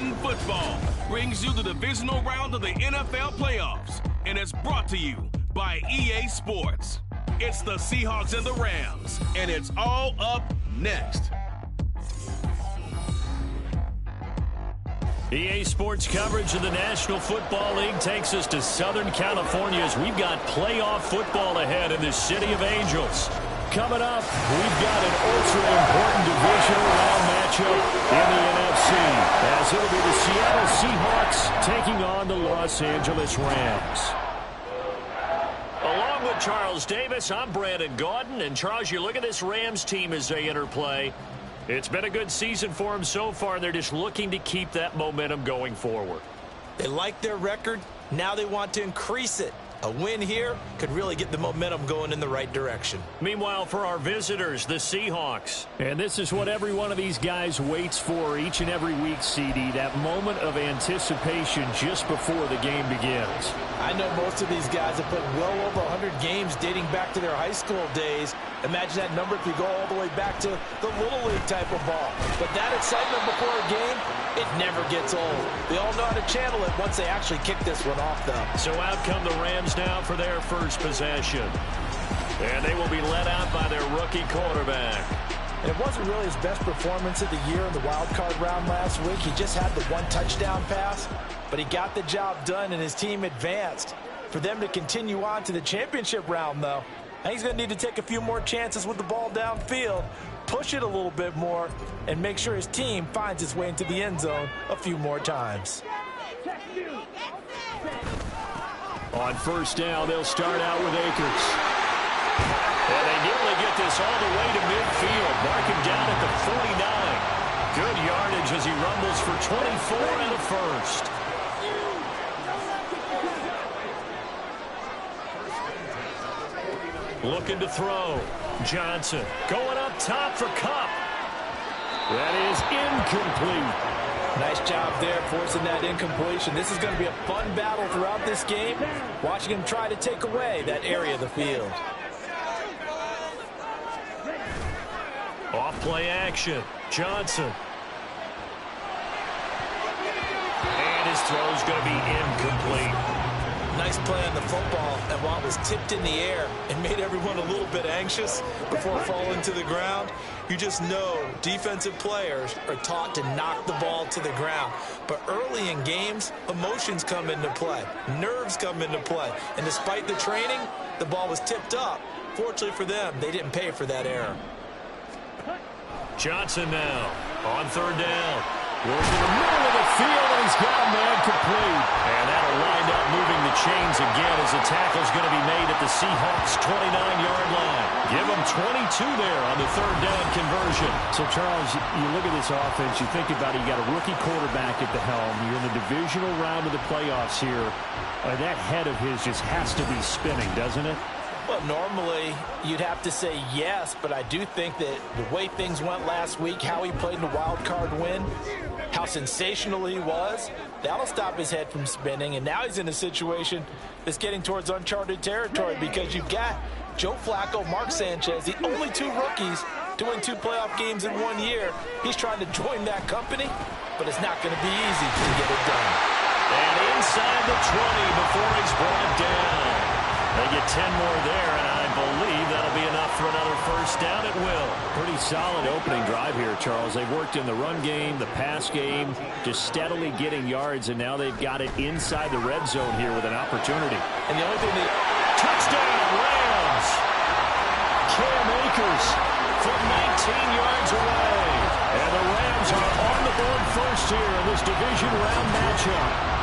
Madden Football brings you the divisional round of the NFL playoffs, and it's brought to you by EA Sports. It's the Seahawks and the Rams, and it's all up next. EA Sports coverage of the National Football League takes us to Southern California as we've got playoff football ahead in the City of Angels. Coming up, we've got an ultra-important divisional round matchup in the NFC, as it'll be the Seattle Seahawks taking on the Los Angeles Rams. Along with Charles Davis, I'm Brandon Gaudin. And Charles, you look at this Rams team as they interplay. It's been a good season for them so far, and they're just looking to keep that momentum going forward. They like their record. Now they want to increase it. A win here could really get the momentum going in the right direction. Meanwhile, for our visitors, the Seahawks. And this is what every one of these guys waits for each and every week, CD, that moment of anticipation just before the game begins. I know most of these guys have put well over 100 games dating back to their high school days. Imagine that number if you go all the way back to the Little League type of ball. But that excitement before a game, it never gets old. They all know how to channel it once they actually kick this one off, though. So out come the Rams now for their first possession. And they will be led out by their rookie quarterback. And it wasn't really his best performance of the year in the wild card round last week. He just had the one touchdown pass, but he got the job done and his team advanced. For them to continue on to the championship round, though, I think he's going to need to take a few more chances with the ball downfield, push it a little bit more, and make sure his team finds its way into the end zone a few more times. On first down, they'll start out with Akers. And they nearly get this all the way to midfield. Mark him down at the 49. Good yardage as he rumbles for 24 and a first. Looking to throw. Johnson going up top for Kupp. That is incomplete. Nice job there forcing that incompletion. This is going to be a fun battle throughout this game, watching him try to take away that area of the field. Off play action. Johnson. And his throw's going to be incomplete. Nice play on the football, and while it was tipped in the air and made everyone a little bit anxious before falling to the ground, you just know defensive players are taught to knock the ball to the ground. But early in games, emotions come into play. Nerves come into play. And despite the training, the ball was tipped up. Fortunately for them, they didn't pay for that error. Johnson now on third down. Goes to the middle of the field, and he's got a man complete. And that'll wind up moving the chains again as the tackle's going to be made at the Seahawks' 29-yard line. Give them 22 there on the third down conversion. So, Charles, you look at this offense, you think about it, you got a rookie quarterback at the helm. You're in the divisional round of the playoffs here. That head of his just has to be spinning, doesn't it? Well, normally you'd have to say yes, but I do think that the way things went last week, how he played in the wild card win, how sensational he was, that'll stop his head from spinning. And now he's in a situation that's getting towards uncharted territory because you've got Joe Flacco, Mark Sanchez, the only two rookies to win 2 playoff games in 1 year. He's trying to join that company, but it's not going to be easy to get it done. And inside the 20 before he's brought down. They get 10 more there, and I believe that'll be enough for another first down. It will. Pretty solid opening drive here, Charles. They've worked in the run game, the pass game, just steadily getting yards, and now they've got it inside the red zone here with an opportunity. And the only thing they... Touchdown, Rams! Cam Akers from 19 yards away. And the Rams are on the board first here in this division round matchup.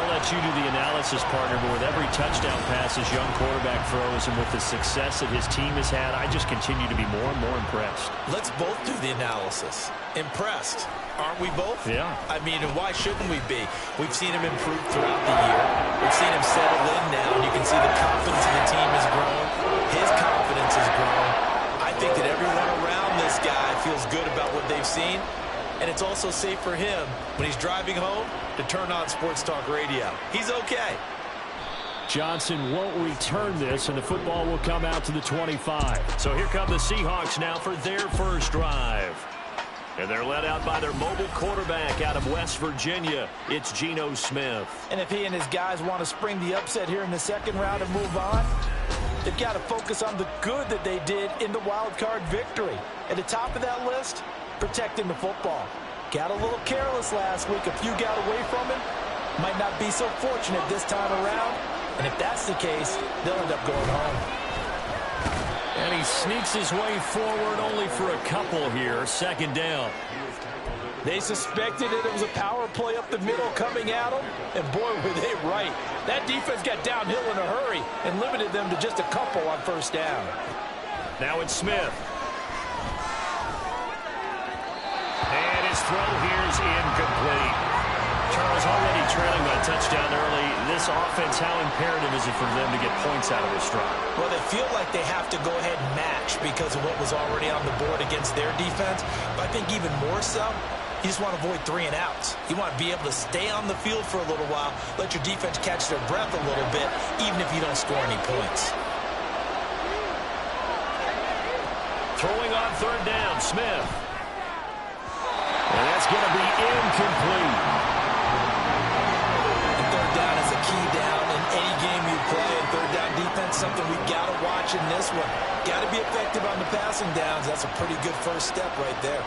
Let you do the analysis, partner, but with every touchdown pass his young quarterback throws and with the success that his team has had, I just continue to be more and more impressed. Let's both do the analysis. Impressed. Aren't we both? Yeah. I mean, and why shouldn't we be? We've seen him improve throughout the year. We've seen him settle in now, and you can see the confidence in the team has grown. His confidence has grown. I think that everyone around this guy feels good about what they've seen. And it's also safe for him when he's driving home to turn on Sports Talk Radio. He's okay. Johnson won't return this, and the football will come out to the 25. So here come the Seahawks now for their first drive. And they're led out by their mobile quarterback out of West Virginia. It's Geno Smith. And if he and his guys want to spring the upset here in the second round and move on, they've got to focus on the good that they did in the wild card victory. At the top of that list, protecting the football. Got a little careless last week. A few got away from him. Might not be so fortunate this time around. And if that's the case, they'll end up going home. And he sneaks his way forward only for a couple here. Second down. They suspected it was a power play up the middle coming at them. And boy, were they right. That defense got downhill in a hurry and limited them to just a couple on first down. Now it's Smith. And his throw here is incomplete. Charles, already trailing by a touchdown early. This offense, how imperative is it for them to get points out of this drive? Well, they feel like they have to go ahead and match because of what was already on the board against their defense. But I think even more so, you just want to avoid 3 and outs. You want to be able to stay on the field for a little while, let your defense catch their breath a little bit, even if you don't score any points. Throwing on third down, Smith. And that's going to be incomplete. Down is a key down in any game you play, and third down defense, something we've got to watch in this one. Got to be effective on the passing downs. That's a pretty good first step right there.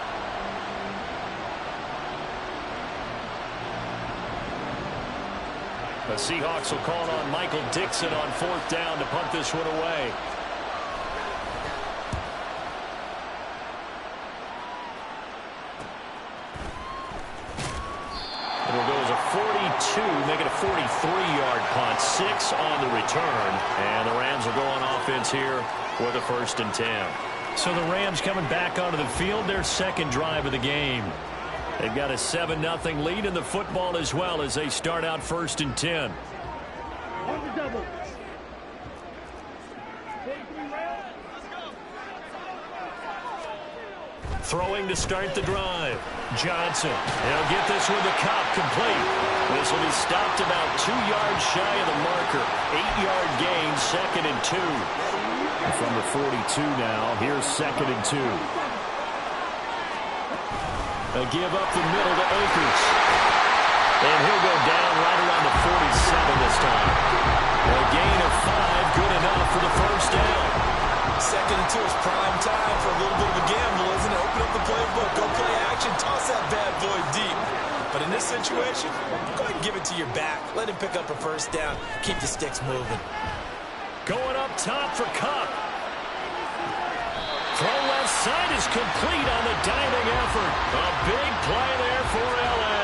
The Seahawks will call on Michael Dixon on fourth down to punt this one away. It'll go as a 42, make it a 43-yard punt, 6 on the return. And the Rams will go on offense here with a 1st and 10. So the Rams coming back onto the field, their second drive of the game. They've got a 7-0 lead in the football as well as they start out 1st and 10. Throwing to start the drive. Johnson. He'll get this with the Cup complete. This will be stopped about 2 yards shy of the marker. 8-yard gain, 2nd and 2. From the 42 now, here's 2nd and 2. A give up the middle to Akers. And he'll go down right around the 47 this time. A gain of 5, good enough for the first down. 2nd and 2 is prime time for a little bit of a gamble, isn't it? Open up the playbook, go play action, toss that bad boy deep. But in this situation, go ahead and give it to your back. Let him pick up a first down. Keep the sticks moving. Going up top for Cup. Throw left side is complete on the diving effort. A big play there for L.A.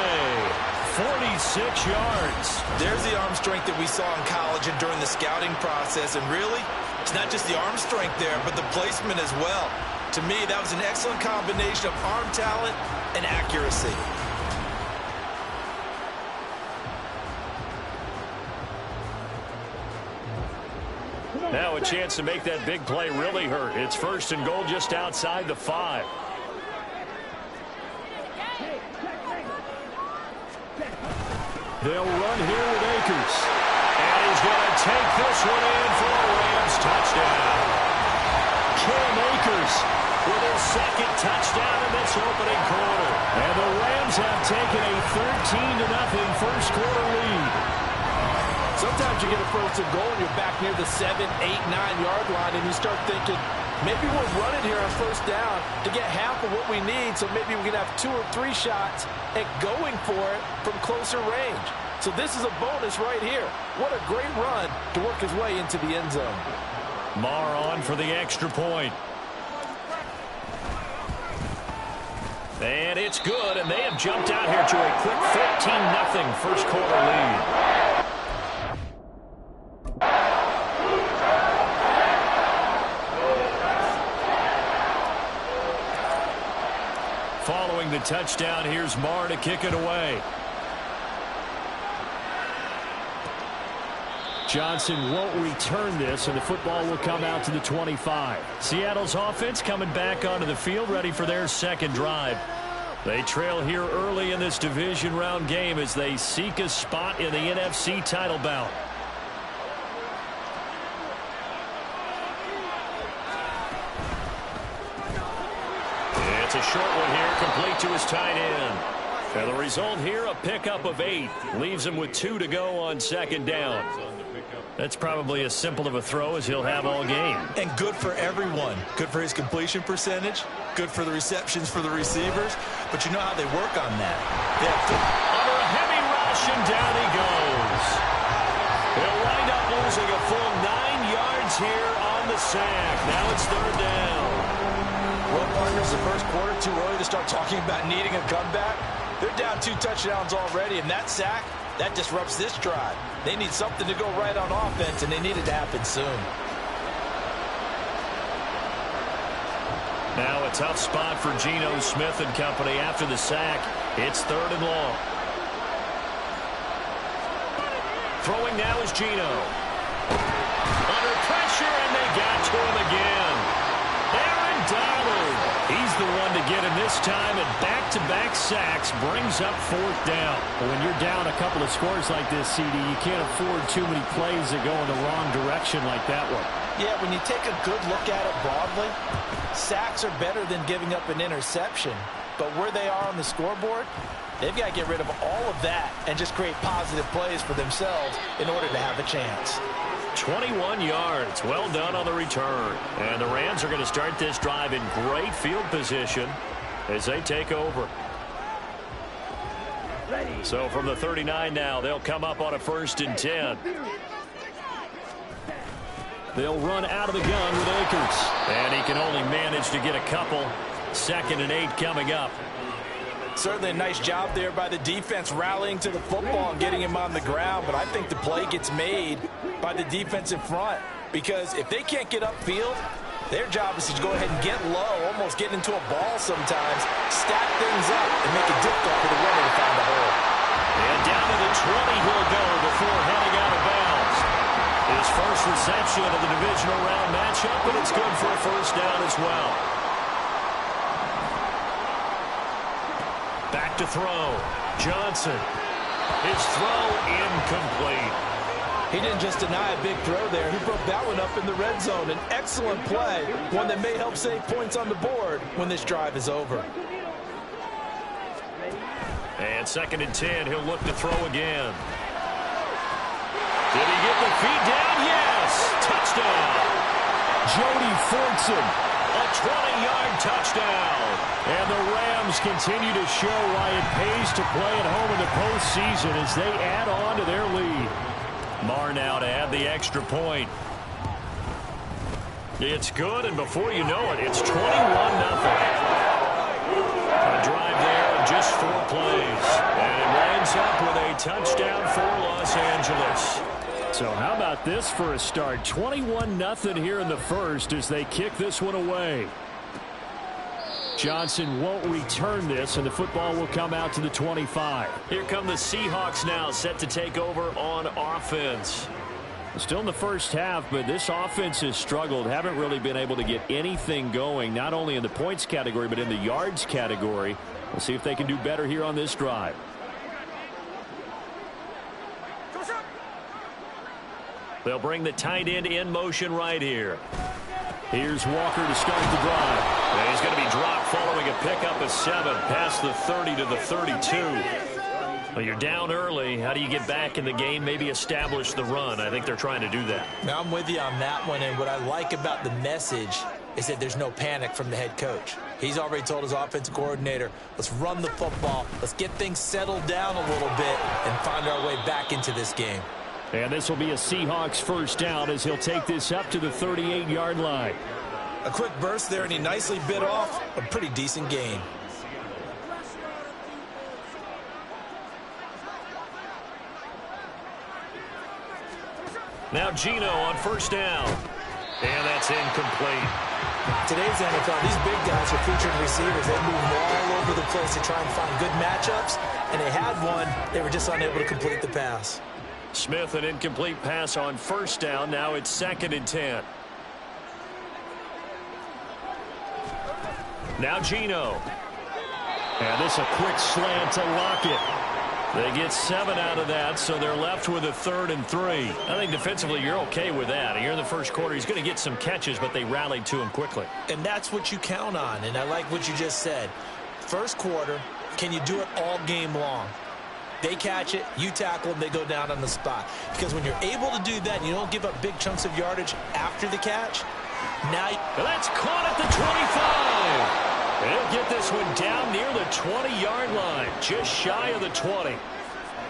46 yards. There's the arm strength that we saw in college and during the scouting process. And really, it's not just the arm strength there, but the placement as well. To me, that was an excellent combination of arm talent and accuracy. Now a chance to make that big play really hurt. It's 1st and goal just outside the 5. They'll run here with Akers. And he's going to take this one in for a Rams touchdown. Cam Akers with his 2nd touchdown in this opening quarter. And the Rams have taken a 13-0 first quarter lead. Sometimes you get a 1st and goal and you're back near the 7, 8, 9-yard line and you start thinking, maybe we'll run it here on first down to get half of what we need, so maybe we can have 2 or 3 shots at going for it from closer range. So this is a bonus right here. What a great run to work his way into the end zone. Marr on for the extra point. And it's good, and they have jumped out here to a quick 13-0 first quarter lead. Following the touchdown, here's Marr to kick it away. Johnson won't return this, and the football will come out to the 25. Seattle's offense coming back onto the field, ready for their second drive. They trail here early in this division round game as they seek a spot in the NFC title bout. It's a short one here, complete to his tight end. And the result here, a pickup of 8. Leaves him with 2 to go on second down. That's probably as simple of a throw as he'll have all game. And good for everyone. Good for his completion percentage. Good for the receptions for the receivers. But you know how they work on that. They have under a heavy rush, and down he goes. He'll wind up losing a full 9 yards here on the sack. Now it's third down. Well, partners, the first quarter, too early to start talking about needing a comeback. They're down 2 touchdowns already, and that sack, that disrupts this drive. They need something to go right on offense, and they need it to happen soon. Now a tough spot for Geno Smith and company after the sack. It's third and long. Throwing now is Geno. Under pressure, and they got to him again. Aaron Donald. He's the one to get him this time, and back-to-back sacks brings up fourth down. Well, when you're down a couple of scores like this, CD, you can't afford too many plays that go in the wrong direction like that one. Yeah, when you take a good look at it broadly, sacks are better than giving up an interception. But where they are on the scoreboard, they've got to get rid of all of that and just create positive plays for themselves in order to have a chance. 21 yards. Well done on the return. And the Rams are going to start this drive in great field position as they take over. So from the 39 now, they'll come up on a 1st and 10. They'll run out of the gun with Akers. And he can only manage to get a couple. 2nd and 8 coming up. Certainly a nice job there by the defense rallying to the football and getting him on the ground. But I think the play gets made by the defensive front. Because if they can't get upfield, their job is to go ahead and get low, almost get into a ball sometimes, stack things up, and make it difficult for the runner to find the hole. And down to the 20 he'll go before heading out of bounds. His first reception of the divisional round matchup, but it's good for a first down as well. Back to throw. Johnson. His throw incomplete. He didn't just deny a big throw there. He broke that one up in the red zone. An excellent play, one that may help save points on the board when this drive is over. And 2nd and 10, he'll look to throw again. Did he get the feet down? Yes! Touchdown! Jody Fortson. A 20-yard touchdown. And the Rams continue to show why it pays to play at home in the postseason as they add on to their lead. Marr now to add the extra point. It's good, and before you know it, it's 21-0. A drive there of just 4 plays. And it winds up with a touchdown for Los Angeles. So how about this for a start? 21-0 here in the first as they kick this one away. Johnson won't return this, and the football will come out to the 25. Here come the Seahawks now, set to take over on offense. Still in the first half, but this offense has struggled. Haven't really been able to get anything going, not only in the points category, but in the yards category. We'll see if they can do better here on this drive. They'll bring the tight end in motion right here. Here's Walker to start the drive. And he's going to be dropped following a pickup of 7 past the 30 to the 32. Well, you're down early. How do you get back in the game? Maybe establish the run. I think they're trying to do that. Now, I'm with you on that one, and what I like about the message is that there's no panic from the head coach. He's already told his offensive coordinator, let's run the football, let's get things settled down a little bit and find our way back into this game. And this will be a Seahawks first down as he'll take this up to the 38-yard line. A quick burst there, and he nicely bit off a pretty decent gain. Now Geno on first down. And that's incomplete. Today's NFL, these big guys are featured receivers. They move all over the place to try and find good matchups, and they had one. They were just unable to complete the pass. Smith, an incomplete pass on first down. Now it's 2nd and 10. Now Geno. And this a quick slant to Lockett. They get 7 out of that, so they're left with a 3rd and 3. I think defensively you're okay with that. Here in the first quarter, he's going to get some catches, but they rallied to him quickly. And that's what you count on, and I like what you just said. first quarter, can you do it all game long? They catch it, you tackle them, they go down on the spot. Because when you're able to do that, and you don't give up big chunks of yardage after the catch, now that's caught at the 25. They'll get this one down near the 20-yard line, just shy of the 20.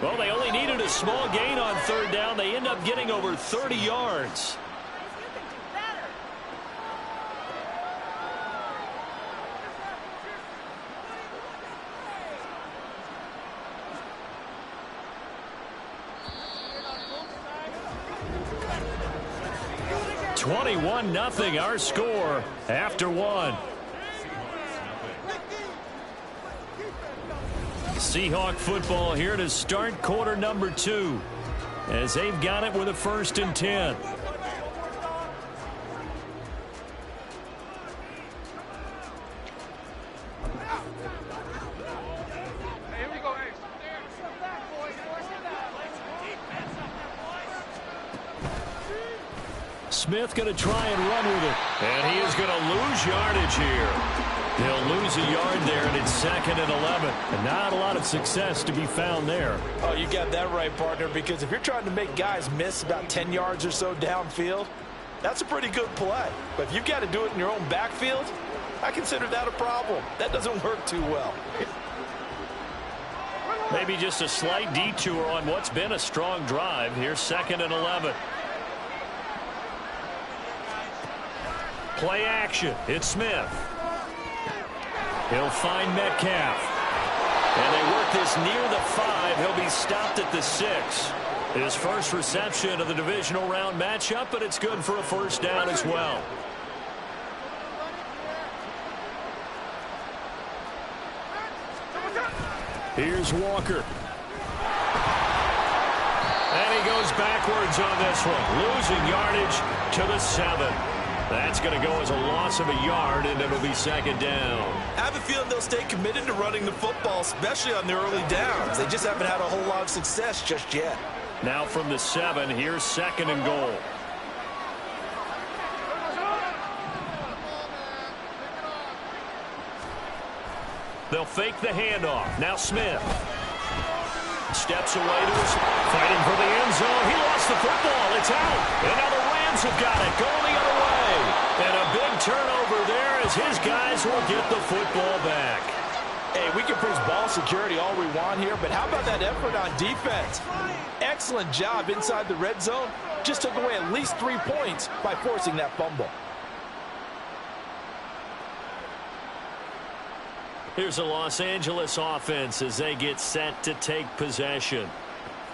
Well, they only needed a small gain on third down. They end up getting over 30 yards. (21-0) our score after one. Seahawk football here to start quarter number 2 as they've got it with a 1st and 10. Smith going to try and run with it. And he is going to lose yardage here. He'll lose a yard there, and it's 2nd and 11. And not a lot of success to be found there. Oh, you got that right, partner, because if you're trying to make guys miss about 10 yards or so downfield, that's a pretty good play. But if you've got to do it in your own backfield, I consider that a problem. That doesn't work too well. Maybe just a slight detour on what's been a strong drive. Here's 2nd and 11. Play action. It's Smith. He'll find Metcalf. And they work this near the 5. He'll be stopped at the 6. His first reception of the divisional round matchup, but it's good for a 1st down as well. Here's Walker. And he goes backwards on this one, losing yardage to the 7. That's going to go as a loss of a yard, and it'll be 2nd down. I have a feeling they'll stay committed to running the football, especially on the early downs. They just haven't had a whole lot of success just yet. Now from the 7, here's 2nd and goal. They'll fake the handoff. Now Smith steps away to his, fighting for the end zone. He lost the football. It's out. And now the Rams have got it, going the other way. And a big turnover there as his guys will get the football back. Hey, we can praise ball security all we want here, but how about that effort on defense? Excellent job inside the red zone. Just took away at least 3 points by forcing that fumble. Here's a Los Angeles offense as they get set to take possession.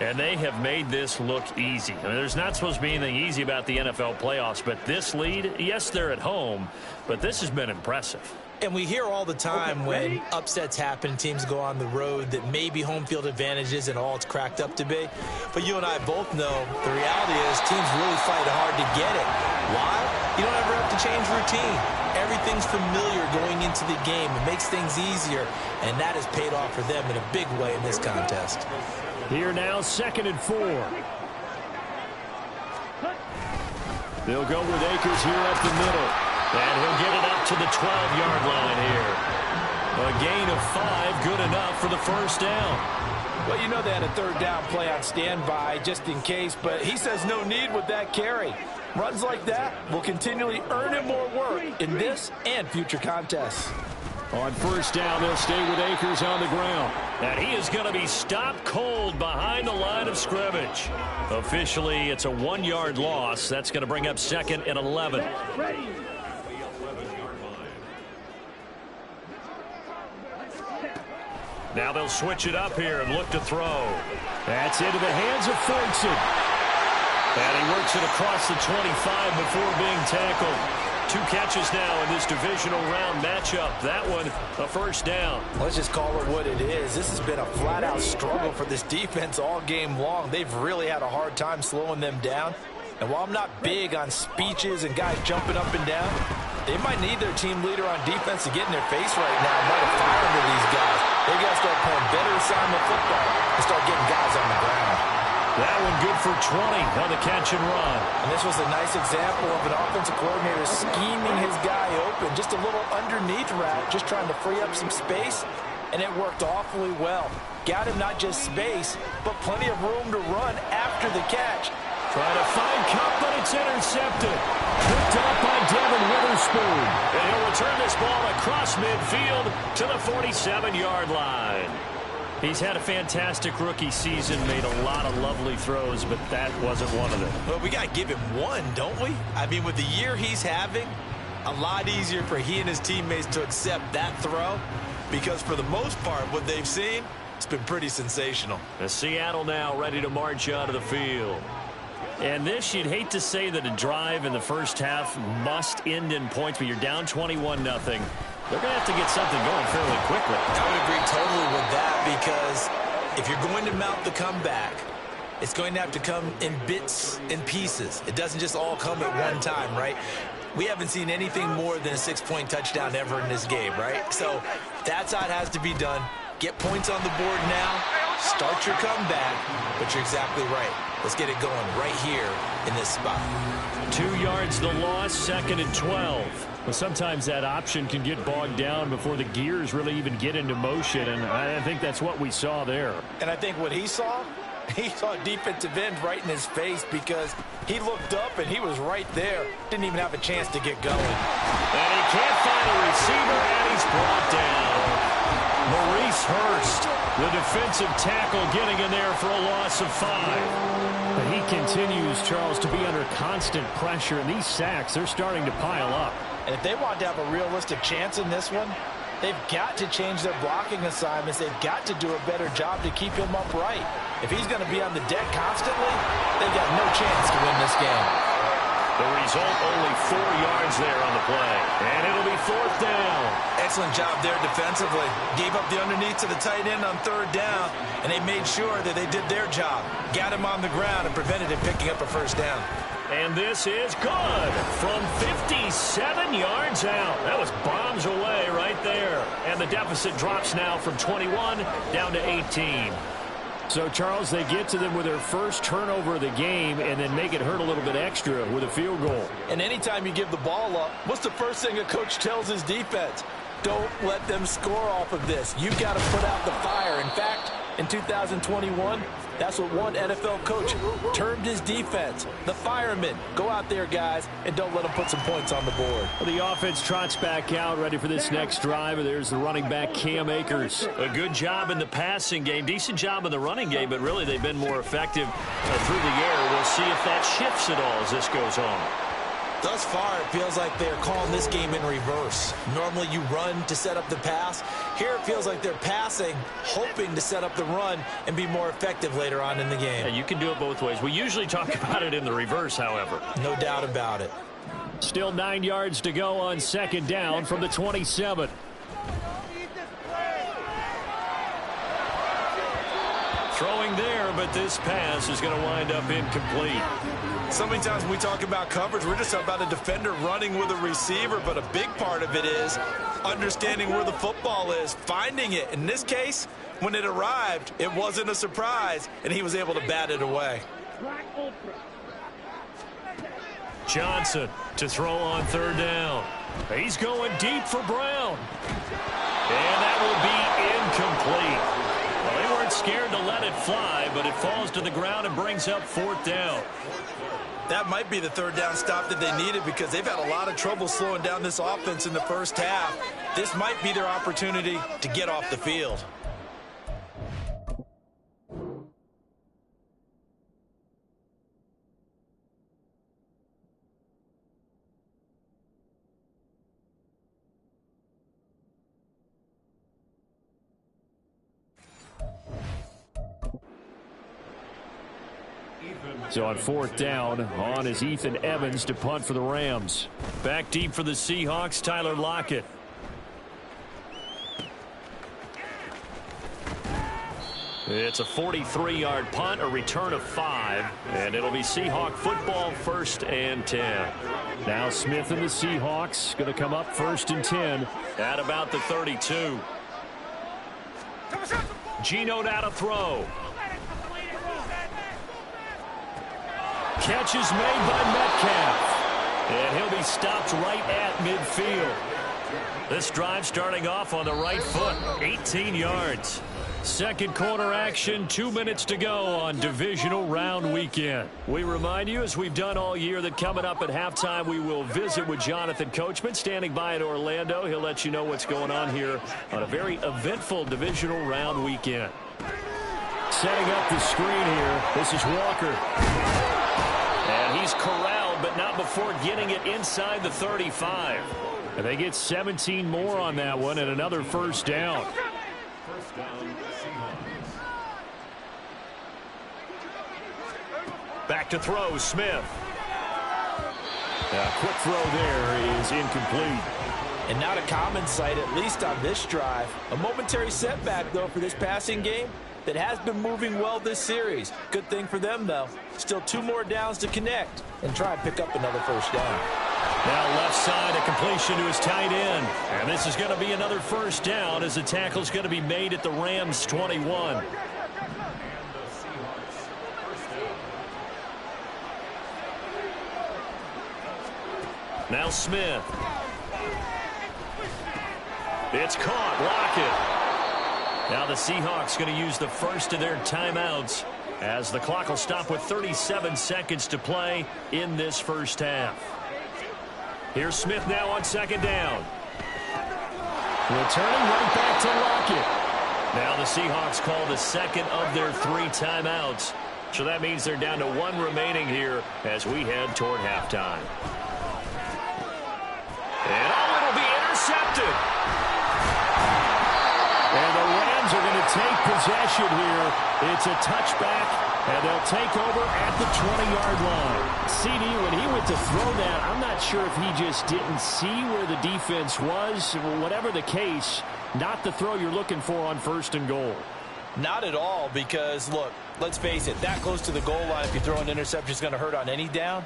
And they have made this look easy. I mean, there's not supposed to be anything easy about the NFL playoffs, but this lead, yes, they're at home, but this has been impressive. And we hear all the time when upsets happen, teams go on the road, that maybe home field advantage isn't all it's cracked up to be. But you and I both know the reality is teams really fight hard to get it. Why? You don't ever have to change routine. Everything's familiar going into the game. It makes things easier, and that has paid off for them in a big way in this contest. Here now, 2nd and 4. They'll go with Akers here up the middle. And he'll get it up to the 12-yard line here. A gain of 5, good enough for the 1st down. Well, you know they had a 3rd down play on standby just in case, but he says no need with that carry. Runs like that will continually earn him more work in this and future contests. On 1st down, they'll stay with Akers on the ground. And he is going to be stopped cold behind the line of scrimmage. Officially, it's a 1-yard loss. That's going to bring up 2nd and 11. Now they'll switch it up here and look to throw. That's into the hands of Ferguson. And he works it across the 25 before being tackled. 2 catches now in this divisional round matchup. That one, a 1st down. Let's just call it what it is. This has been a flat-out struggle for this defense all game long. They've really had a hard time slowing them down. And while I'm not big on speeches and guys jumping up and down, they might need their team leader on defense to get in their face right now and light a fire under these guys. They got to start playing better assignment football and start getting guys on the ground. That one good for 20 on the catch and run. And this was a nice example of an offensive coordinator scheming his guy open. Just a little underneath route, just trying to free up some space, and it worked awfully well. Got him not just space, but plenty of room to run after the catch. Trying to find Cup, but it's intercepted. Picked up by Devin Witherspoon. And he'll return this ball across midfield to the 47-yard line. He's had a fantastic rookie season, made a lot of lovely throws, but that wasn't one of them. Well, we got to give him one, don't we? I mean, with the year he's having, a lot easier for he and his teammates to accept that throw, because for the most part, what they've seen, it's been pretty sensational. The Seattle now ready to march out of the field. And this, you'd hate to say that a drive in the first half must end in points, but you're down 21-0. They're going to have to get something going fairly quickly. I would agree totally with that, because if you're going to mount the comeback, it's going to have to come in bits and pieces. It doesn't just all come at one time, right? We haven't seen anything more than a 6-point touchdown ever in this game, right? So that's how it has to be done. Get points on the board now. Start your comeback. But you're exactly right. Let's get it going right here in this spot. 2 yards the loss, 2nd and 12. Well, sometimes that option can get bogged down before the gears really even get into motion, and I think that's what we saw there. And I think what he saw a defensive end right in his face, because he looked up and he was right there. Didn't even have a chance to get going. And he can't find a receiver, and he's brought down. Maurice Hurst, the defensive tackle, getting in there for a loss of 5. But he continues, Charles, to be under constant pressure, and these sacks, they're starting to pile up. And if they want to have a realistic chance in this one, they've got to change their blocking assignments. They've got to do a better job to keep him upright. If he's going to be on the deck constantly, they've got no chance to win this game. The result, only 4 yards there on the play. And it'll be 4th down. Excellent job there defensively. Gave up the underneath to the tight end on 3rd down, and they made sure that they did their job. Got him on the ground and prevented him picking up a 1st down. And this is good from 57 yards out. That was bombs away right there. And the deficit drops now from 21 down to 18. So, Charles, they get to them with their first turnover of the game and then make it hurt a little bit extra with a field goal. And anytime you give the ball up, what's the first thing a coach tells his defense? Don't let them score off of this. You've got to put out the fire. In fact, in 2021, that's what one NFL coach termed his defense. The firemen. Go out there, guys, and don't let them put some points on the board. Well, the offense trots back out, ready for this next drive. And there's the running back, Cam Akers. A good job in the passing game, decent job in the running game, but really they've been more effective through the air. We'll see if that shifts at all as this goes on. Thus far, it feels like they're calling this game in reverse. Normally you run to set up the pass. Here it feels like they're passing, hoping to set up the run and be more effective later on in the game. Yeah, you can do it both ways. We usually talk about it in the reverse, however. No doubt about it. Still 9 yards to go on 2nd down from the 27. Throwing there, but this pass is going to wind up incomplete. So many times when we talk about coverage, we're just talking about a defender running with a receiver, but a big part of it is understanding where the football is, finding it. In this case, when it arrived, it wasn't a surprise, and he was able to bat it away. Johnson to throw on 3rd down. He's going deep for Brown. And that will be incomplete. Well, they weren't scared to let it fly, but it falls to the ground and brings up 4th down. That might be the 3rd down stop that they needed, because they've had a lot of trouble slowing down this offense in the first half. This might be their opportunity to get off the field. So on 4th down, on is Ethan Evans to punt for the Rams. Back deep for the Seahawks, Tyler Lockett. It's a 43-yard punt, a return of 5, and it'll be Seahawk football, 1st and 10. Now Smith and the Seahawks going to come up 1st and 10 at about the 32. Geno now to throw. catch is made by Metcalf. And he'll be stopped right at midfield. This drive starting off on the right foot, 18 yards. Second quarter action, 2 minutes to go on divisional round weekend. We remind you, as we've done all year, that coming up at halftime, we will visit with Jonathan Coachman, standing by in Orlando. He'll let you know what's going on here on a very eventful divisional round weekend. Setting up the screen here, this is Walker. And he's corralled, but not before getting it inside the 35. And they get 17 more on that one and another first down. Back to throw, Smith. A quick throw there is incomplete. And not a common sight, at least on this drive. A momentary setback, though, for this passing game that has been moving well this series. Good thing for them, though. Still 2 more downs to connect and try and pick up another first down. Now left side, a completion to his tight end. And this is going to be another first down as the tackle's going to be made at the Rams' 21. Now Smith. It's caught. Lockett. Now the Seahawks going to use the first of their timeouts as the clock will stop with 37 seconds to play in this first half. Here's Smith now on second down. Returning right back to Lockett. Now the Seahawks call the second of their 3 timeouts. So that means they're down to 1 remaining here as we head toward halftime. And it'll be intercepted. And the Rams are going to take possession here. It's a touchback, and they'll take over at the 20-yard line. CD, when he went to throw that, I'm not sure if he just didn't see where the defense was. Whatever the case, not the throw you're looking for on first and goal. Not at all, because, look, let's face it, that close to the goal line, if you throw an interception, is going to hurt on any down.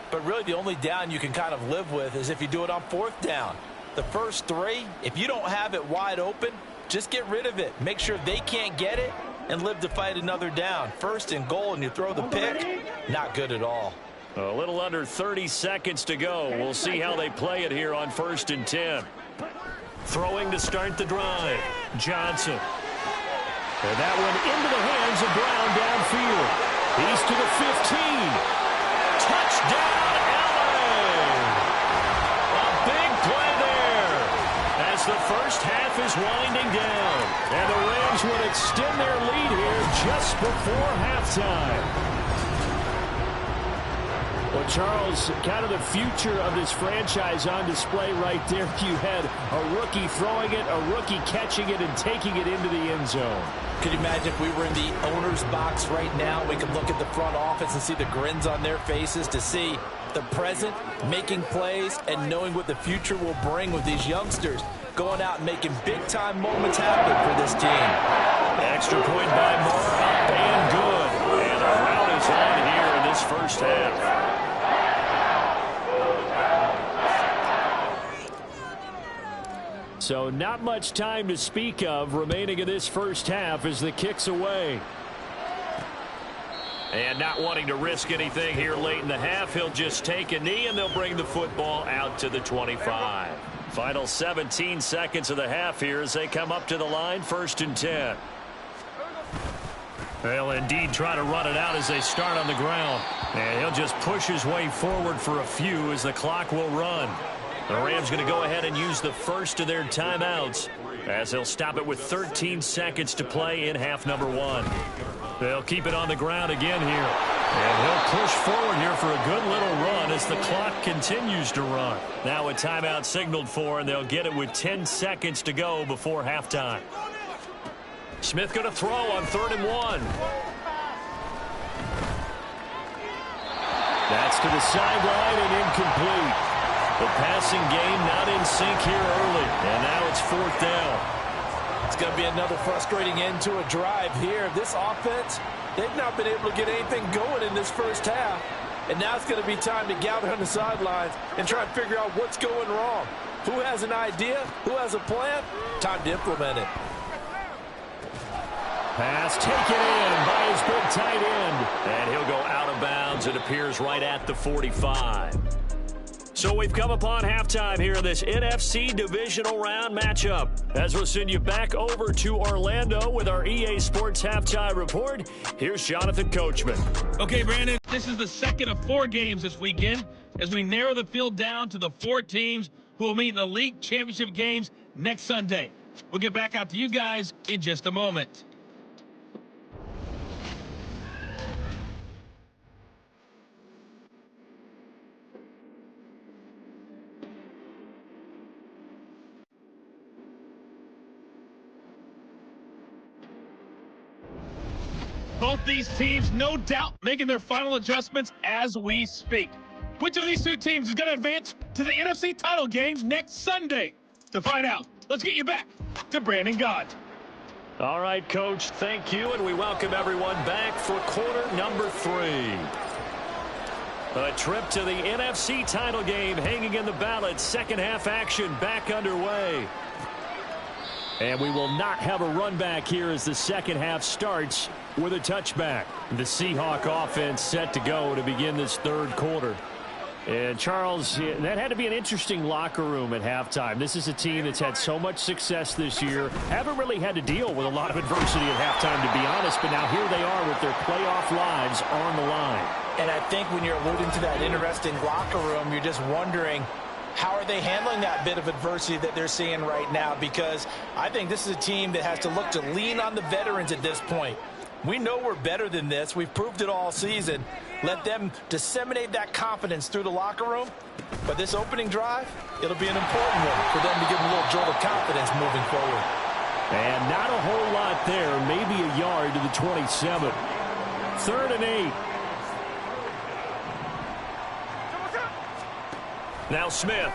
But really the only down you can kind of live with is if you do it on 4th down. The first 3, if you don't have it wide open, just get rid of it. Make sure they can't get it and live to fight another down. First and goal and you throw the pick, not good at all. A little under 30 seconds to go. We'll see how they play it here on 1st and 10. Throwing to start the drive. Johnson. And that one into the hands of Brown downfield. He's to the 15. Touchdown, LA! A big play there as the first half is winding down. And the Rams will extend their lead here just before halftime. Well, Charles, kind of the future of this franchise on display right there. You had a rookie throwing it, a rookie catching it, and taking it into the end zone. Could you imagine if we were in the owner's box right now? We could look at the front office and see the grins on their faces to see the present, making plays, and knowing what the future will bring with these youngsters going out and making big-time moments happen for this team. Extra point by Moore, up and good. And a rout is on here in this first half. So not much time to speak of remaining in this first half as the kick's away. And not wanting to risk anything here late in the half, he'll just take a knee and they'll bring the football out to the 25. Final 17 seconds of the half here as they come up to the line, 1st and 10. They'll indeed try to run it out as they start on the ground. And he'll just push his way forward for a few as the clock will run. The Rams going to go ahead and use the first of their timeouts as they'll stop it with 13 seconds to play in half number 1. They'll keep it on the ground again here. And he'll push forward here for a good little run as the clock continues to run. Now a timeout signaled for, and they'll get it with 10 seconds to go before halftime. Smith going to throw on 3rd and 1. That's to the sideline and incomplete. The passing game not in sync here early. And now it's 4th down. It's going to be another frustrating end to a drive here. This offense, they've not been able to get anything going in this first half. And now it's going to be time to gather on the sidelines and try and figure out what's going wrong. Who has an idea? Who has a plan? Time to implement it. Pass taken in by his big tight end. And he'll go out of bounds downs. It appears right at the 45. So we've come upon halftime here in this NFC Divisional Round matchup. As we'll send you back over to Orlando with our EA Sports Halftime Report, here's Jonathan Coachman. Okay, Brandon, this is the second of 4 games this weekend as we narrow the field down to the 4 teams who will meet in the league championship games next Sunday. We'll get back out to you guys in just a moment. Both these teams, no doubt, making their final adjustments as we speak. Which of these 2 teams is going to advance to the NFC title game next Sunday? To find out, let's get you back to Brandon Gott. All right, Coach, thank you, and we welcome everyone back for quarter number 3. A trip to the NFC title game hanging in the balance. Second half action back underway. And we will not have a run back here as the second half starts with a touchback. The Seahawk offense set to go to begin this third quarter. And Charles, that had to be an interesting locker room at halftime. This is a team that's had so much success this year. Haven't really had to deal with a lot of adversity at halftime, to be honest. But now here they are with their playoff lives on the line. And I think when you're alluding to that interesting locker room, you're just wondering, how are they handling that bit of adversity that they're seeing right now? Because I think this is a team that has to look to lean on the veterans at this point. We know we're better than this. We've proved it all season. Let them disseminate that confidence through the locker room. But this opening drive, it'll be an important one for them to give them a little jolt of confidence moving forward. And not a whole lot there. Maybe a yard to the 27. 3rd and 8. Now Smith.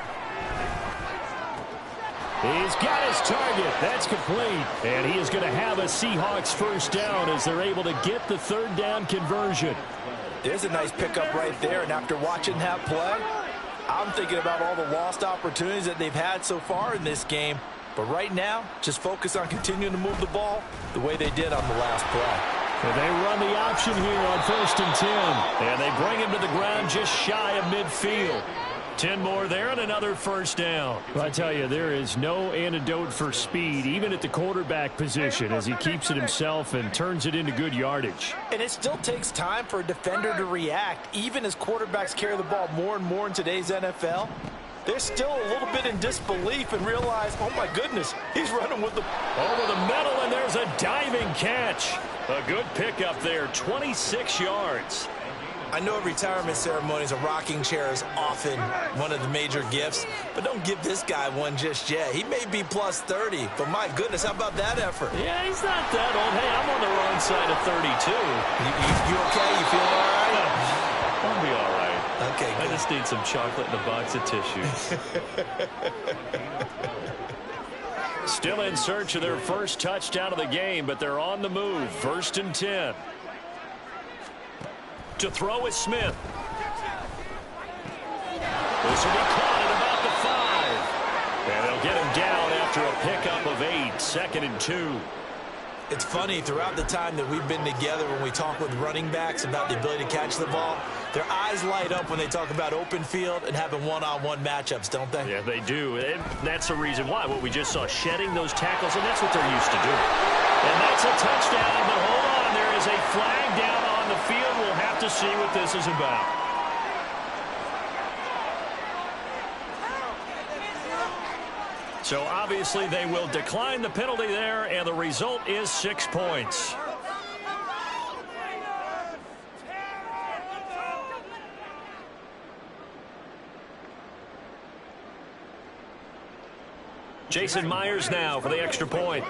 He's got his target. That's complete. And he is going to have a Seahawks first down as they're able to get the 3rd down conversion. There's a nice pickup right there. And after watching that play, I'm thinking about all the lost opportunities that they've had so far in this game. But right now, just focus on continuing to move the ball the way they did on the last play. And they run the option here on 1st and 10. And they bring him to the ground just shy of midfield. 10 more there and another first down. Well, I tell you, there is no antidote for speed, even at the quarterback position, as he keeps it himself and turns it into good yardage. And it still takes time for a defender to react, even as quarterbacks carry the ball more and more in today's NFL. They're still a little bit in disbelief and realize, oh my goodness, he's running with the over the middle, and there's a diving catch. A good pickup there, 26 yards. I know at retirement ceremonies, a rocking chair is often one of the major gifts, but don't give this guy one just yet. He may be plus 30, but my goodness, how about that effort? Yeah, he's not that old. Hey, I'm on the wrong side of 32. You okay? You feeling all right? I'll be all right. Okay, good. I just need some chocolate and a box of tissues. Still in search of their first touchdown of the game, but they're on the move. 1st and 10. To throw is Smith. This will be caught at about the 5. And they'll get him down after a pickup of 8. 2nd and 2. It's funny, throughout the time that we've been together, when we talk with running backs about the ability to catch the ball, their eyes light up when they talk about open field and having one-on-one matchups, don't they? Yeah, they do. And that's the reason why. What we just saw, shedding those tackles, and that's what they're used to doing. And that's a touchdown, but hold on. There is a flag down on the field. We'll have to see what this is about. So obviously they will decline the penalty there, and the result is 6 points. Jason Myers now for the extra point.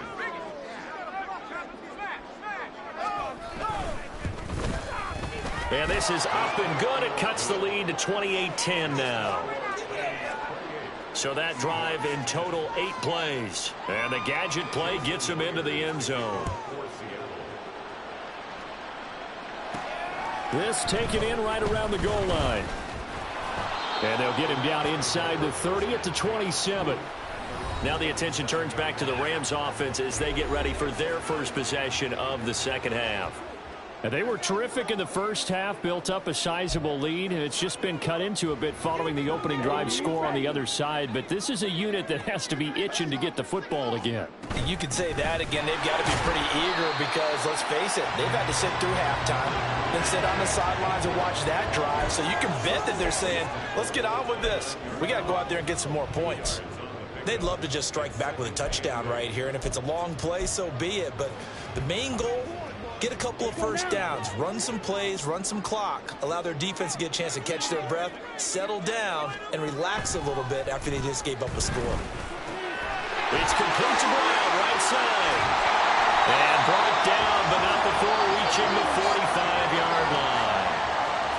And this is up and good. It cuts the lead to 28-10 now. So that drive in total 8 plays. And the gadget play gets him into the end zone. This taken in right around the goal line. And they'll get him down inside the 30 at the 27. Now the attention turns back to the Rams offense as they get ready for their first possession of the second half. And they were terrific in the first half, built up a sizable lead, and it's just been cut into a bit following the opening drive score on the other side. But this is a unit that has to be itching to get the football again. You could say that again. They've got to be pretty eager because, let's face it, they've had to sit through halftime, then sit on the sidelines and watch that drive. So you can bet that they're saying, let's get on with this. We got to go out there and get some more points. They'd love to just strike back with a touchdown right here, and if it's a long play, so be it. But the main goal, get a couple of first downs, run some plays, run some clock, allow their defense to get a chance to catch their breath, settle down, and relax a little bit after they just gave up a score. It's complete to Brown, right side. And brought down, but not before reaching the 45-yard line.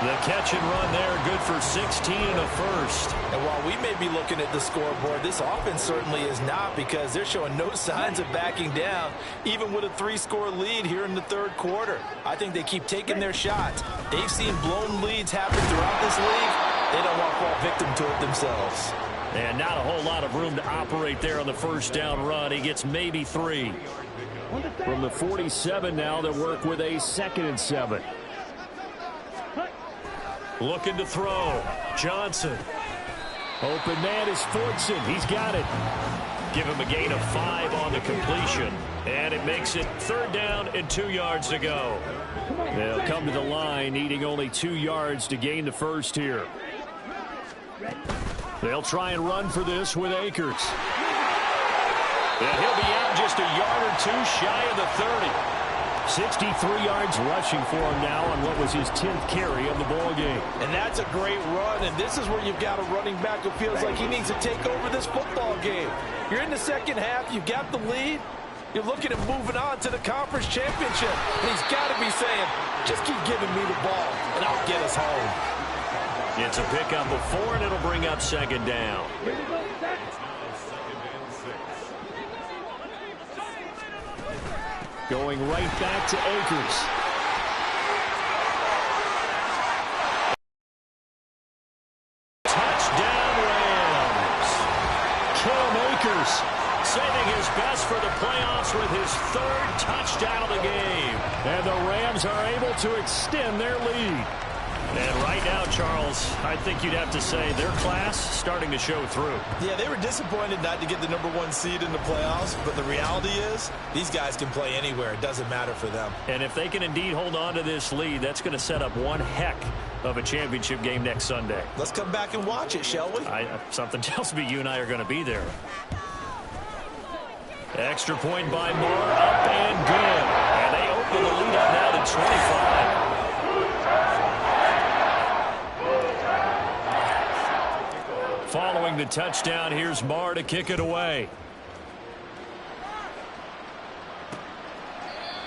The catch and run there, good for 16 and a first. And while we may be looking at the scoreboard, this offense certainly is not, because they're showing no signs of backing down, even with a 3-score lead here in the third quarter. I think they keep taking their shots. They've seen blown leads happen throughout this league. They don't want to fall victim to it themselves. And not a whole lot of room to operate there on the first down run. He gets maybe 3. From the 47 now, they work with a 2nd and 7. Looking to throw. Johnson. Open man is Fortson. He's got it. Give him a gain of 5 on the completion. And it makes it 3rd down and 2 yards to go. They'll come to the line, needing only 2 yards to gain the first here. They'll try and run for this with Akers. And he'll be out just a yard or 2 shy of the 30. 63 yards rushing for him now on what was his 10th carry of the ball game. And that's a great run, and this is where you've got a running back who feels like he needs to take over this football game. You're in the second half, you've got the lead, you're looking at moving on to the conference championship, and he's got to be saying, just keep giving me the ball, and I'll get us home. It's a pickup of 4, and it'll bring up 2nd down. Going right back to Akers. Touchdown Rams. Cam Akers saving his best for the playoffs with his 3rd touchdown of the game. And the Rams are able to extend their lead. And right now, Charles, I think you'd have to say their class starting to show through. Yeah, they were disappointed not to get the #1 seed in the playoffs, but the reality is these guys can play anywhere. It doesn't matter for them. And if they can indeed hold on to this lead, that's going to set up one heck of a championship game next Sunday. Let's come back and watch it, shall we? Something tells me you and I are going to be there. Extra point by Moore, up and good. And they open the lead up now to 25. Following the touchdown, here's Marr to kick it away.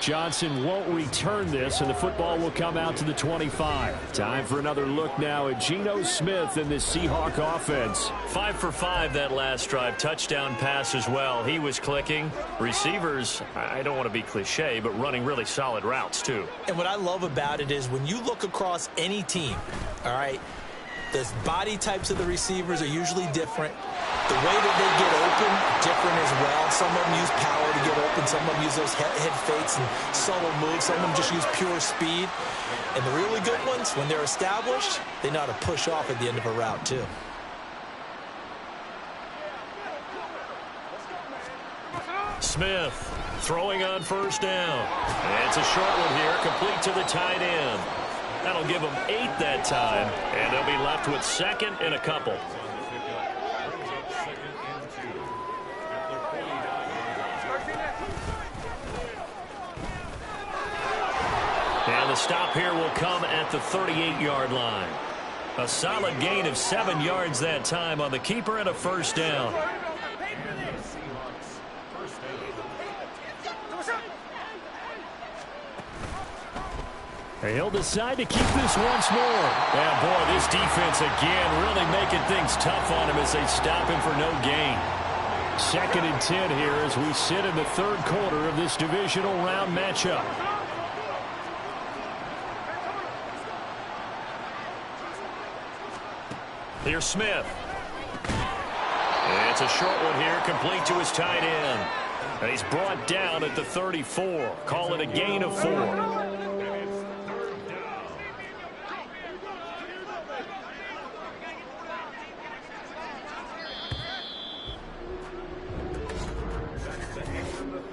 Johnson won't return this, and the football will come out to the 25. Time for another look now at Geno Smith and the Seahawk offense. 5 for 5 that last drive. Touchdown pass as well. He was clicking. Receivers, I don't want to be cliche, but running really solid routes too. And what I love about it is when you look across any team, all right, the body types of the receivers are usually different. The way that they get open, different as well. Some of them use power to get open. Some of them use those head fakes and subtle moves. Some of them just use pure speed. And the really good ones, when they're established, they know how to push off at the end of a route too. Smith throwing on 1st down. And it's a short one here, complete to the tight end. That'll give them 8 that time, and they'll be left with 2nd and a couple. And the stop here will come at the 38-yard line. A solid gain of 7 yards that time on the keeper and a 1st down. He'll decide to keep this once more. And boy, this defense again really making things tough on him as they stop him for no gain. 2nd and 10 here as we sit in the 3rd quarter of this divisional round matchup. Here's Smith. And it's a short one here, complete to his tight end. And he's brought down at the 34. Call it a gain of 4.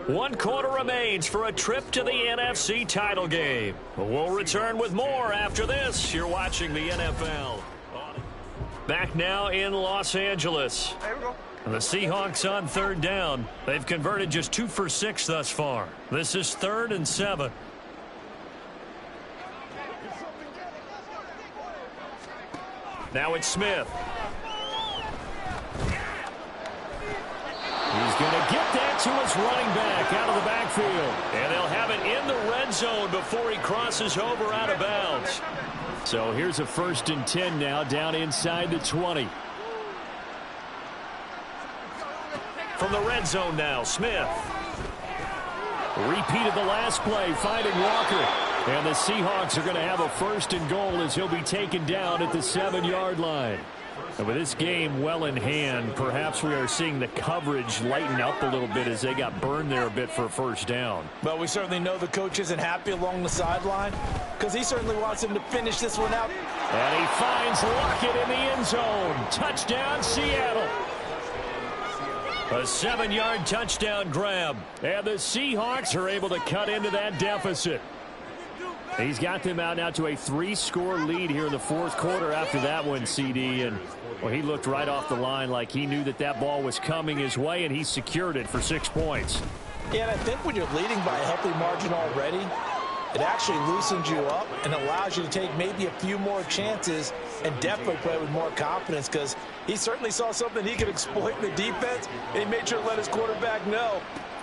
1 quarter remains for a trip to the NFC title game. We'll return with more after this. You're watching the NFL. Back now in Los Angeles. There we go. The Seahawks on 3rd down. They've converted just 2 for 6 thus far. This is 3rd and 7. Now it's Smith. He's going to get that to his running back out of the backfield. And they'll have it in the red zone before he crosses over out of bounds. So here's a 1st and 10 now down inside the 20. From the red zone now, Smith. Repeated the last play, finding Walker. And the Seahawks are going to have a 1st and goal as he'll be taken down at the 7-yard line. And with this game well in hand, perhaps we are seeing the coverage lighten up a little bit as they got burned there a bit for a 1st down. But we certainly know the coach isn't happy along the sideline because he certainly wants him to finish this one out. And he finds Lockett in the end zone. Touchdown, Seattle. A 7-yard touchdown grab. And the Seahawks are able to cut into that deficit. He's got them out now to a 3-score lead here in the 4th quarter after that one, CD. And, well, he looked right off the line like he knew that that ball was coming his way, and he secured it for 6 points. Yeah, and I think when you're leading by a healthy margin already, it actually loosens you up and allows you to take maybe a few more chances and definitely play with more confidence because he certainly saw something he could exploit in the defense, and he made sure to let his quarterback know,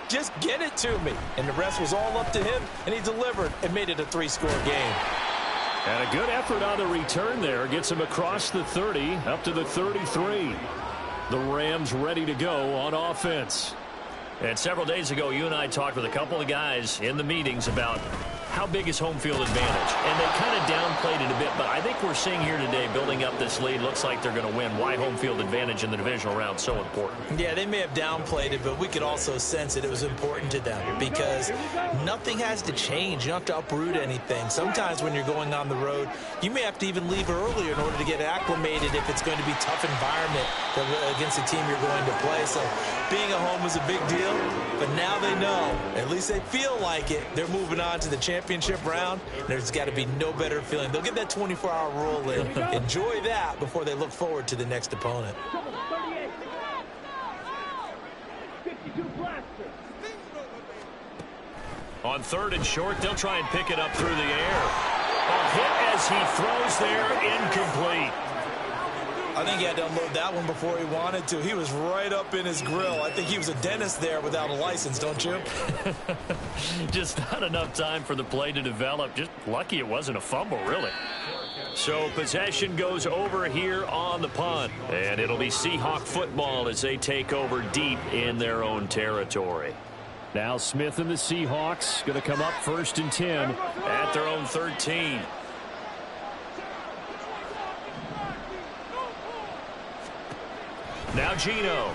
just get it to me. And the rest was all up to him, and he delivered and made it a 3-score game. And a good effort on the return there. Gets him across the 30, up to the 33. The Rams ready to go on offense. And several days ago, you and I talked with a couple of guys in the meetings about how big is home field advantage. And they kind of downplayed it a bit, but I think we're seeing here today, building up this lead, looks like they're going to win. Why home field advantage in the divisional round so important? Yeah, they may have downplayed it, but we could also sense it was important to them because nothing has to change. You don't have to uproot anything. Sometimes when you're going on the road, you may have to even leave earlier in order to get acclimated if it's going to be a tough environment against the team you're going to play. So being at home is a big deal, but now they know, at least they feel like it, they're moving on to the championship round. There's got to be no better feeling. They'll get that 24-hour rule in. Enjoy that before they look forward to the next opponent. On 3rd and short, they'll try and pick it up through the air. A hit as he throws there, incomplete. I think he had to unload that one before he wanted to. He was right up in his grill. I think he was a dentist there without a license, don't you? Just not enough time for the play to develop. Just lucky it wasn't a fumble, really. So possession goes over here on the punt. And it'll be Seahawk football as they take over deep in their own territory. Now Smith and the Seahawks going to come up 1st and 10 at their own 13. Now Geno.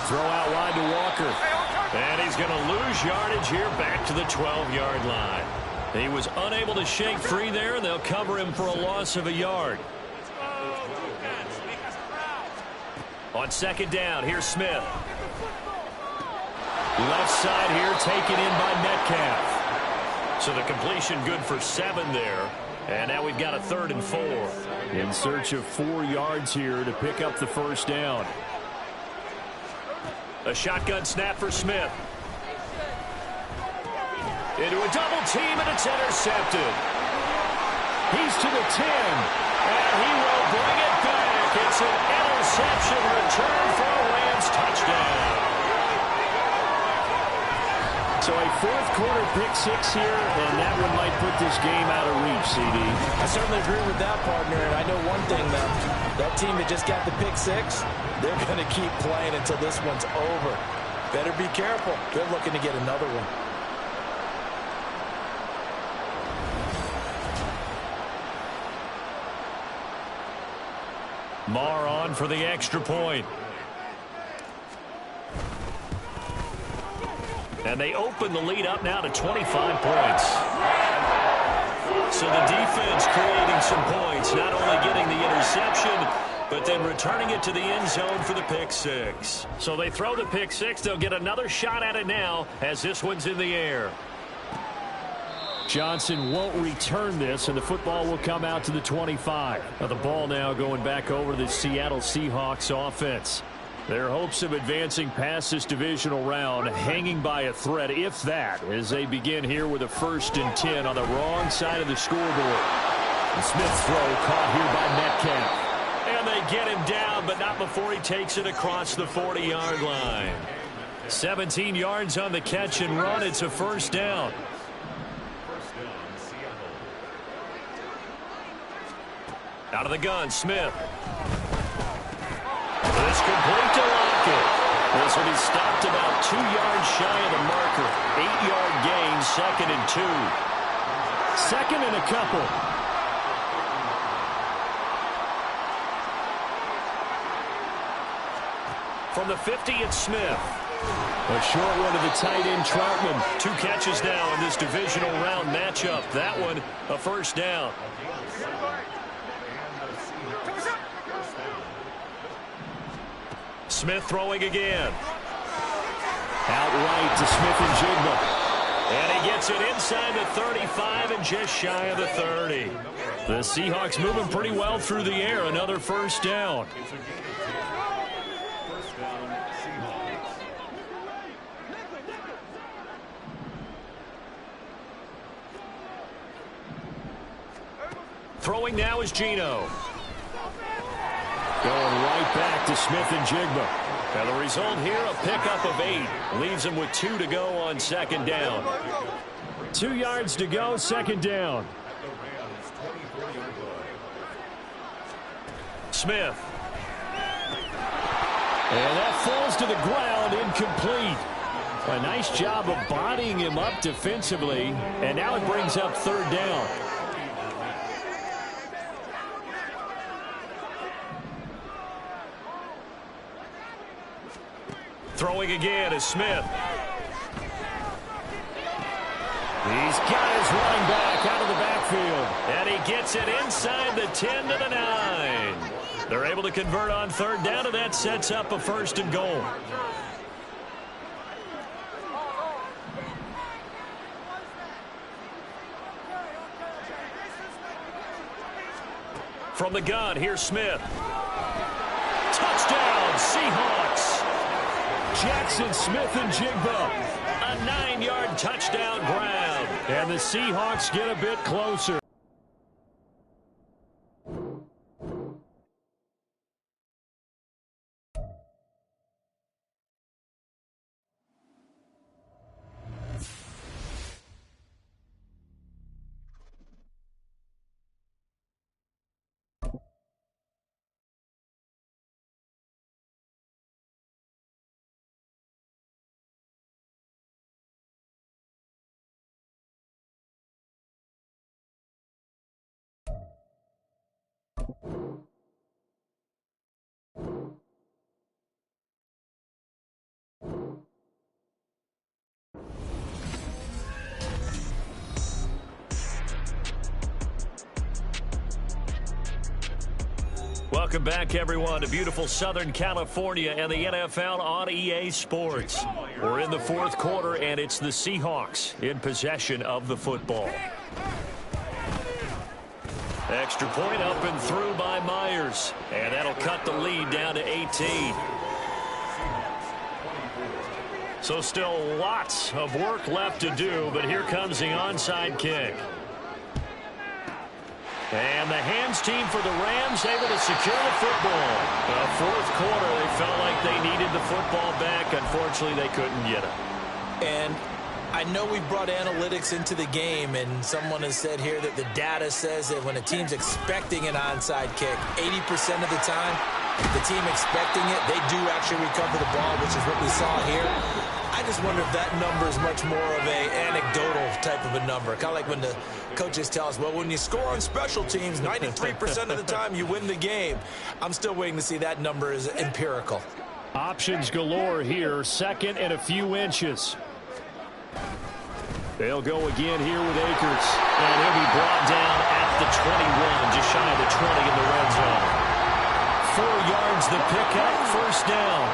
Throw out wide to Walker. And he's going to lose yardage here back to the 12-yard line. He was unable to shake free there, and they'll cover him for a loss of a yard. On 2nd down, here's Smith. Left side here taken in by Metcalf. So the completion good for 7 there. And now we've got a 3rd and 4. In search of 4 yards here to pick up the 1st down. A shotgun snap for Smith. Into a double team, and it's intercepted. He's to the 10, and he will bring it back. It's an interception return for a Rams touchdown. So a 4th quarter pick 6 here, and that one might put this game out of reach, CD. I certainly agree with that, partner. And I know one thing, though. That team that just got the pick 6, they're going to keep playing until this one's over. Better be careful. They're looking to get another one. Marr on for the extra point. And they open the lead up now to 25 points. So the defense creating some points, not only getting the interception, but then returning it to the end zone for the pick six. So they throw the pick six. They'll get another shot at it now as this one's in the air. Johnson won't return this, and the football will come out to the 25. Now the ball now going back over the Seattle Seahawks offense. Their hopes of advancing past this divisional round hanging by a thread, if that, as they begin here with a 1st and 10 on the wrong side of the scoreboard. And Smith's throw caught here by Metcalf. And they get him down, but not before he takes it across the 40-yard line. 17 yards on the catch and run. It's a 1st down. Out of the gun, Smith. This complete to Lockett. This will be stopped about 2 yards shy of the marker. 8-yard gain, 2nd and 2. 2nd and a couple. From the 50, it's Smith. A short one to the tight end, Troutman. 2 catches now in this divisional round matchup. That one, a 1st down. Smith throwing again. Outright to Smith-Njigba. And he gets it inside the 35 and just shy of the 30. The Seahawks moving pretty well through the air. Another 1st down. Throwing now is Geno. Going right back to Smith-Njigba. And the result here, a pickup of 8. Leaves him with 2 to go on 2nd down. 2 yards to go, 2nd down. Smith. And that falls to the ground, incomplete. A nice job of bodying him up defensively. And now it brings up 3rd down. Throwing again is Smith. He's got his running back out of the backfield. And he gets it inside the 10 to the 9. They're able to convert on 3rd down, and that sets up a 1st and goal. From the gun, here's Smith. Touchdown, Seahawks. Jackson Smith-Njigba. A 9-yard touchdown grab. And the Seahawks get a bit closer. Welcome back, everyone, to beautiful Southern California and the NFL on EA Sports. We're in the 4th quarter, and it's the Seahawks in possession of the football. Extra point up and through by Myers, and that'll cut the lead down to 18. So still lots of work left to do, but here comes the onside kick. And the hands team for the Rams able to secure the football. The 4th quarter, they felt like they needed the football back. Unfortunately, they couldn't get it. And I know we brought analytics into the game, and someone has said here that the data says that when a team's expecting an onside kick, 80% of the time, the team expecting it, they do actually recover the ball, which is what we saw here. I just wonder if that number is much more of a anecdotal type of a number. Kind of like when the coaches tell us, well, when you score on special teams, 93% of the time you win the game. I'm still waiting to see that number is empirical. Options galore here. 2nd and a few inches. They'll go again here with Akers. And he'll be brought down at the 21, just shy of the 20 in the red zone. yards the pickup, first down.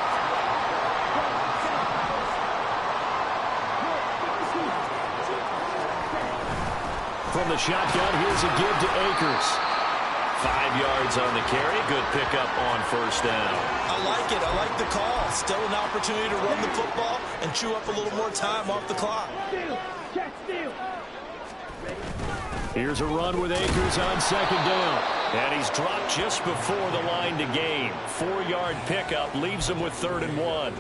From the shotgun, here's a give to Akers. 5 yards on the carry. Good pickup on first down. I like it. I like the call. Still an opportunity to run the football and chew up a little more time off the clock. Here's a run with Akers on second down. And he's dropped just before the line to gain. 4-yard pickup leaves him with 3rd and 1.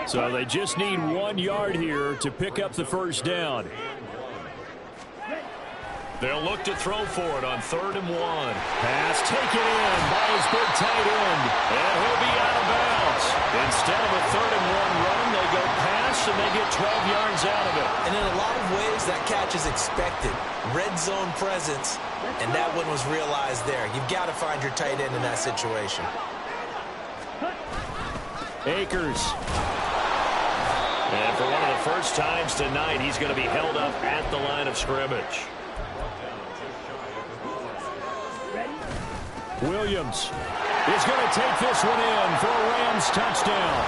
So they just need 1 yard here to pick up the first down. They'll look to throw for it on 3rd and 1. Pass taken in by his big tight end. And he'll be out of bounds. Instead of a 3rd and 1 run, they go pass and they get 12 yards out of it. And in a lot of ways, that catch is expected. Red zone presence, and that one was realized there. You've got to find your tight end in that situation. Akers. And for one of the first times tonight, he's going to be held up at the line of scrimmage. Williams is going to take this one in for a Rams touchdown.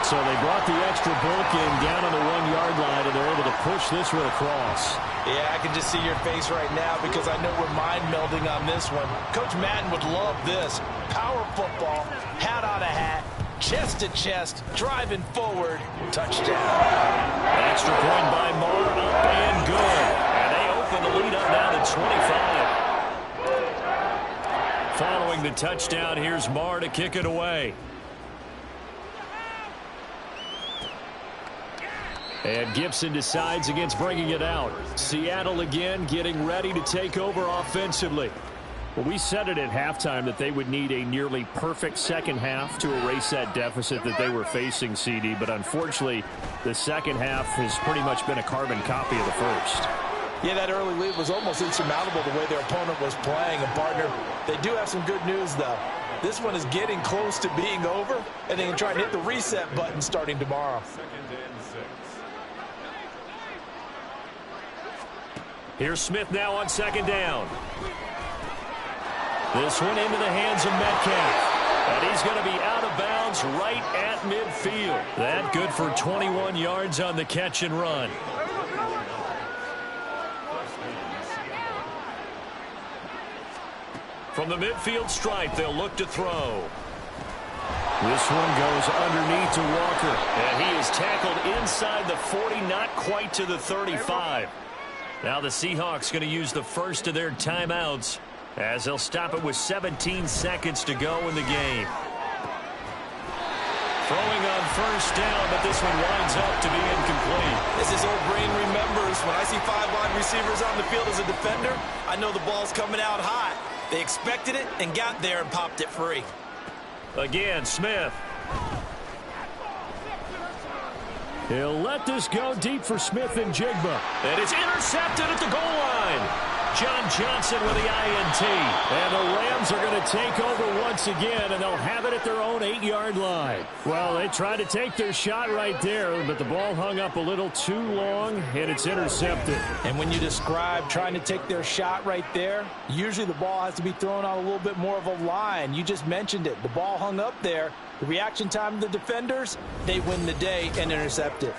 So they brought the extra bulk in down on the 1-yard line, and they're able to push this one across. Yeah, I can just see your face right now because I know we're mind melding on this one. Coach Madden would love this. Power football, hat on a hat, chest to chest, driving forward, touchdown. Extra point by Marr, up and good. And they open the lead up now to 25. Following the touchdown, here's Marr to kick it away. And Gibson decides against bringing it out. Seattle again getting ready to take over offensively. Well, we said it at halftime that they would need a nearly perfect second half to erase that deficit that they were facing, CD. But unfortunately, the second half has pretty much been a carbon copy of the first. Yeah, that early lead was almost insurmountable the way their opponent was playing. And, partner, they do have some good news, though. This one is getting close to being over, and they can try and hit the reset button starting tomorrow. Here's Smith now on second down. This one into the hands of Metcalf. And he's going to be out of bounds right at midfield. That good for 21 yards on the catch and run. From the midfield stripe, they'll look to throw. This one goes underneath to Walker. And he is tackled inside the 40, not quite to the 35. Now the Seahawks going to use the first of their timeouts as they'll stop it with 17 seconds to go in the game. Throwing on first down, but this one winds up to be incomplete. As his old brain remembers, when I see 5 wide receivers on the field as a defender, I know the ball's coming out hot. They expected it and got there and popped it free. Again, Smith. He'll let this go deep for Smith and Jigba. And it's intercepted at the goal line. John Johnson with the INT. And the Rams are going to take over once again, and they'll have it at their own 8-yard line. Well, they tried to take their shot right there, but the ball hung up a little too long, and it's intercepted. And when you describe trying to take their shot right there, usually the ball has to be thrown on a little bit more of a line. You just mentioned it. The ball hung up there. The reaction time of the defenders, they win the day and intercept it.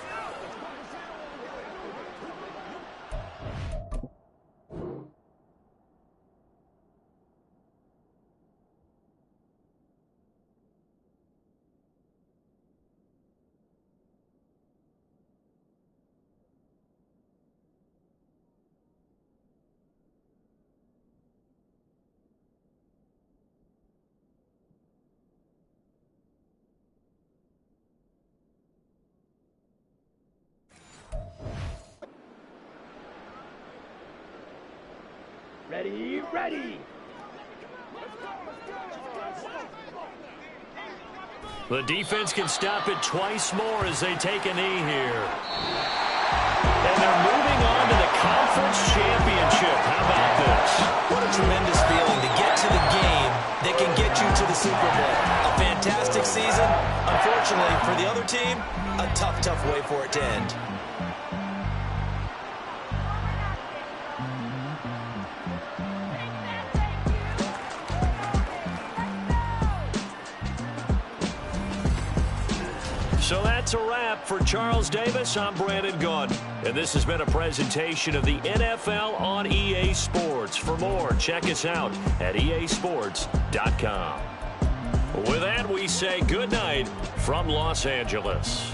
Ready. The defense can stop it twice more as they take a knee here. And they're moving on to the conference championship. How about this? What a tremendous feeling to get to the game that can get you to the Super Bowl. A fantastic season. Unfortunately, for the other team, a tough way for it to end. So that's a wrap. For Charles Davis, I'm Brandon Gaudin. And this has been a presentation of the NFL on EA Sports. For more, check us out at easports.com. With that, we say good night from Los Angeles.